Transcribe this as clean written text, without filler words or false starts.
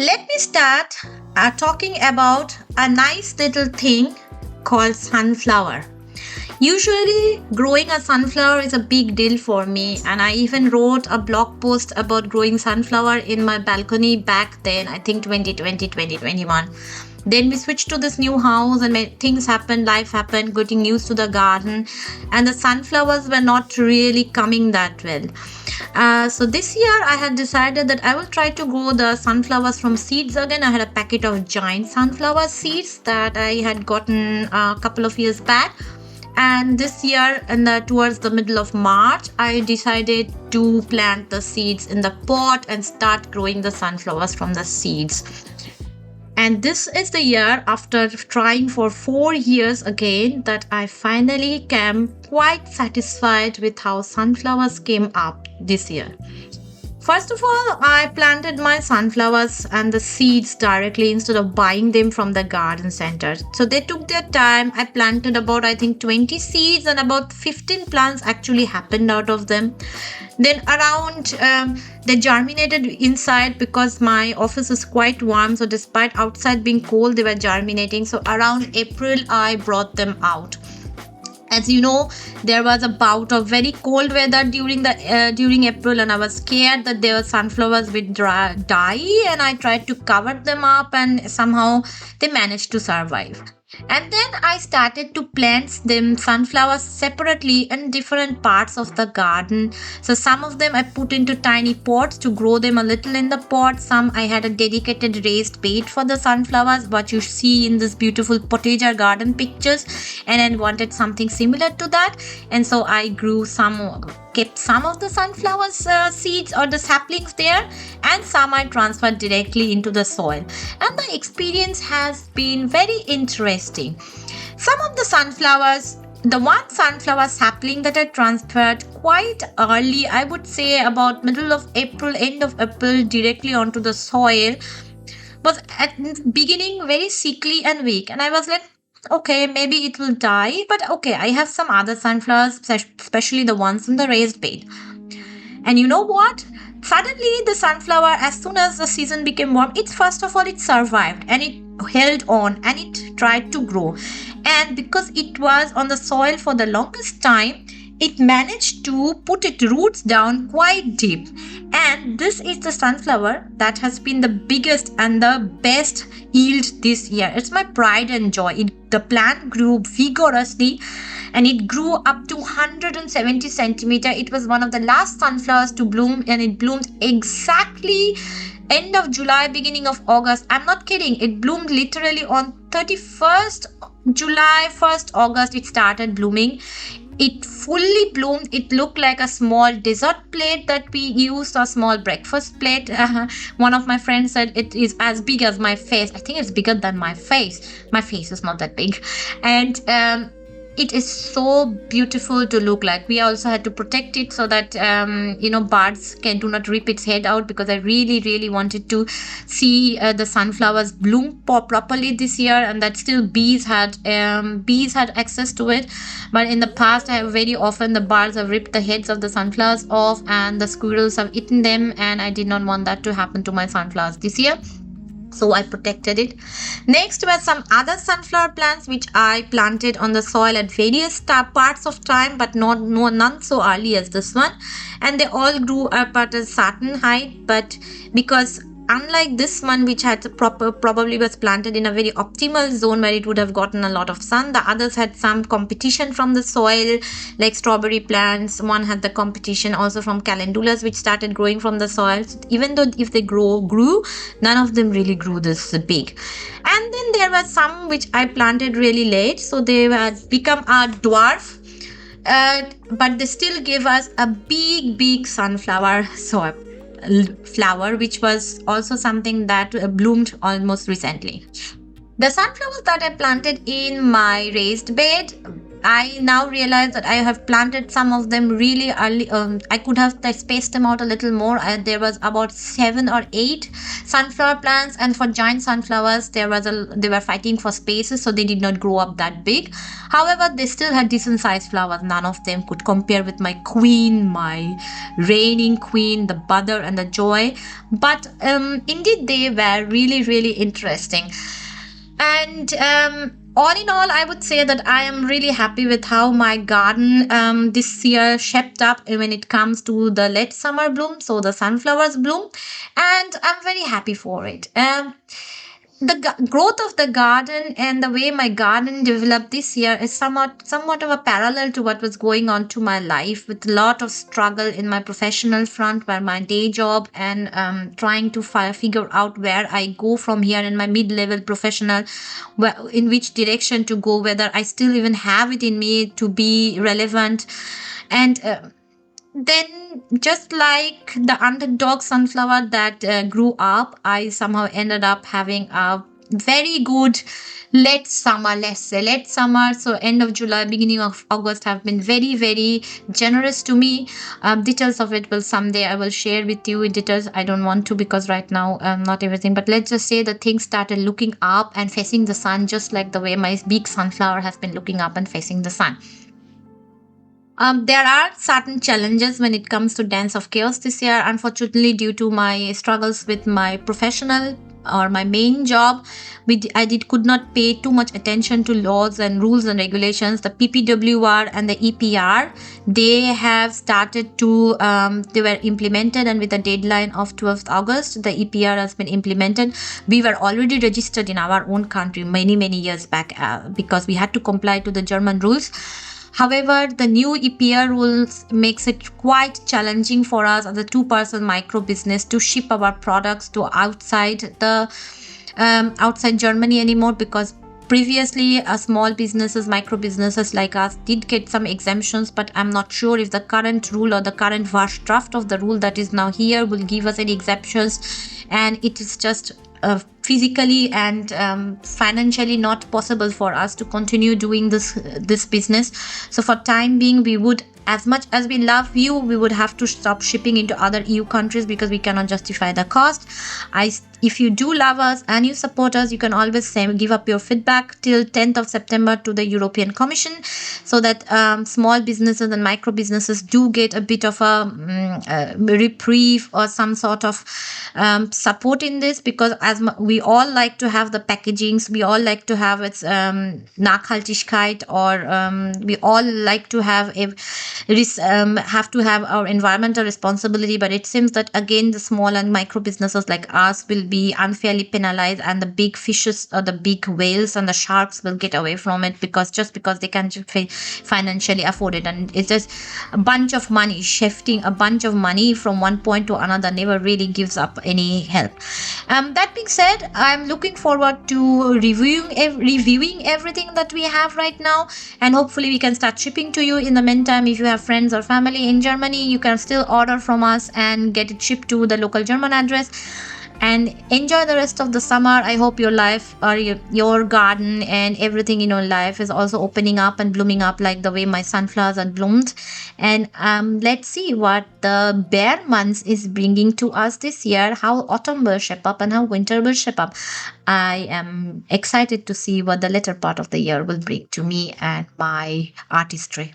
Let me start talking about a nice little thing called sunflower. Usually, growing a sunflower is a big deal for me, and I even wrote a blog post about growing sunflower in my balcony back then, I think 2020, 2021. Then we switched to this new house, and things happened, life happened, getting used to the garden, and the sunflowers were not really coming that well. So this year I had decided that I will try to grow the sunflowers from seeds again. I had a packet of giant sunflower seeds that I had gotten a couple of years back, and this year towards the middle of March I decided to plant the seeds in the pot and start growing the sunflowers from the seeds. And this is the year, after trying for 4 years again, that I finally came quite satisfied with how sunflowers came up this year. First of all, I planted my sunflowers and the seeds directly instead of buying them from the garden center. So they took their time. I planted about, I think, 20 seeds, and about 15 plants actually happened out of them. Then around, they germinated inside because my office is quite warm. So despite outside being cold, they were germinating. So around April, I brought them out. As you know, there was a bout of very cold weather during April, and I was scared that their sunflowers would die, and I tried to cover them up, and somehow they managed to survive. And then I started to plant them sunflowers separately in different parts of the garden. So some of them I put into tiny pots to grow them a little in the pot. Some I had a dedicated raised bed for the sunflowers, what you see in this beautiful potager garden pictures, and I wanted something similar to that. And so I kept some of the sunflower seeds or the saplings there, and some I transferred directly into the soil. And the experience has been very interesting. Some of the sunflowers, the one sunflower sapling that I transferred quite early, I would say about middle of April, end of April, directly onto the soil, was at beginning very sickly and weak. And I was like, okay, maybe it will die, but okay, I have some other sunflowers, especially the ones in the raised bed. And you know what? Suddenly, the sunflower, as soon as the season became warm, it survived, and it held on, and it tried to grow. And because it was on the soil for the longest time, it managed to put its roots down quite deep. And this is the sunflower that has been the biggest and the best yield this year. It's my pride and joy. The plant grew vigorously, and it grew up to 170 centimeter. It was one of the last sunflowers to bloom, and it bloomed exactly end of July, beginning of August. I'm not kidding. It bloomed literally on 31st July, 1st August. It started blooming. It fully bloomed. It looked like a small dessert plate that we used, a small breakfast plate. One of my friends said it is as big as my face. I think it's bigger than my face. My face is not that big. And it is so beautiful to look like. We also had to protect it so that birds do not rip its head out, because I really wanted to see the sunflowers bloom properly this year, and that still bees had access to it. But in the past, very often the birds have ripped the heads of the sunflowers off, and the squirrels have eaten them, and I did not want that to happen to my sunflowers this year. So I protected it. Next were some other sunflower plants which I planted on the soil at various parts of time, but none so early as this one. And they all grew up at a certain height, but because unlike this one, which had probably was planted in a very optimal zone where it would have gotten a lot of sun, the others had some competition from the soil, like strawberry plants. One had the competition also from calendulas, which started growing from the soil. Even though if they grew, none of them really grew this big. And then there were some which I planted really late, so they had become a dwarf. But they still gave us a big sunflower flower, which was also something that bloomed almost recently. The sunflowers that I planted in my raised bed I now realize that I have planted some of them really early. I could have spaced them out a little more. There was about 7 or 8 sunflower plants, and for giant sunflowers, they were fighting for spaces, so they did not grow up that big. However, they still had decent sized flowers. None of them could compare with my queen, my reigning queen, the butter and the joy. But indeed, they were really, really interesting. And all in all, I would say that I am really happy with how my garden this year shaped up when it comes to the late summer bloom, so the sunflowers bloom, and I'm very happy for it. The growth of the garden and the way my garden developed this year is somewhat of a parallel to what was going on to my life, with a lot of struggle in my professional front, where my day job and trying to figure out where I go from here in my mid-level professional, in which direction to go, whether I still even have it in me to be relevant. And then, just like the underdog sunflower that grew up, I somehow ended up having a very good late summer, let's say late summer. So end of July, beginning of August have been very, very generous to me. Details of it will someday I will share with you. Details I don't want to, because right now not everything, but let's just say the things started looking up and facing the sun, just like the way my big sunflower has been looking up and facing the sun. There are certain challenges when it comes to Dance of Chaos this year. Unfortunately, due to my struggles with my professional or my main job, could not pay too much attention to laws and rules and regulations. The PPWR and the EPR, they have started to they were implemented, and with a deadline of 12th August, the EPR has been implemented. We were already registered in our own country many years back because we had to comply to the German rules. However, the new EPR rules makes it quite challenging for us as a two-person micro business to ship our products to outside Germany anymore, because previously small businesses, micro businesses like us did get some exemptions, but I'm not sure if the current rule or the current vast draft of the rule that is now here will give us any exemptions, and it is just physically and financially not possible for us to continue doing this business. So for time being, we would, as much as we love you, we would have to stop shipping into other EU countries because we cannot justify the cost. If you do love us and you support us, you can always give up your feedback till 10th of September to the European Commission, so that small businesses and micro businesses do get a bit of a reprieve or some sort of support in this, because as we all like to have the packagings, we all like to have its Nachhaltigkeit, or we all like to have our environmental responsibility. But it seems that again the small and micro businesses like us will be unfairly penalized, and the big fishes or the big whales and the sharks will get away from it, because they can financially afford it. And it's just a bunch of money, shifting a bunch of money from one point to another never really gives up any help. That being said, I'm looking forward to reviewing everything that we have right now, and hopefully we can start shipping to you. In the meantime, if you have friends or family in Germany, you can still order from us and get it shipped to the local German address. And enjoy the rest of the summer. I hope your life or your garden and everything in your life is also opening up and blooming up like the way my sunflowers are bloomed. And let's see what the bear months is bringing to us this year, how autumn will shape up and how winter will shape up. I am excited to see what the later part of the year will bring to me and my artistry.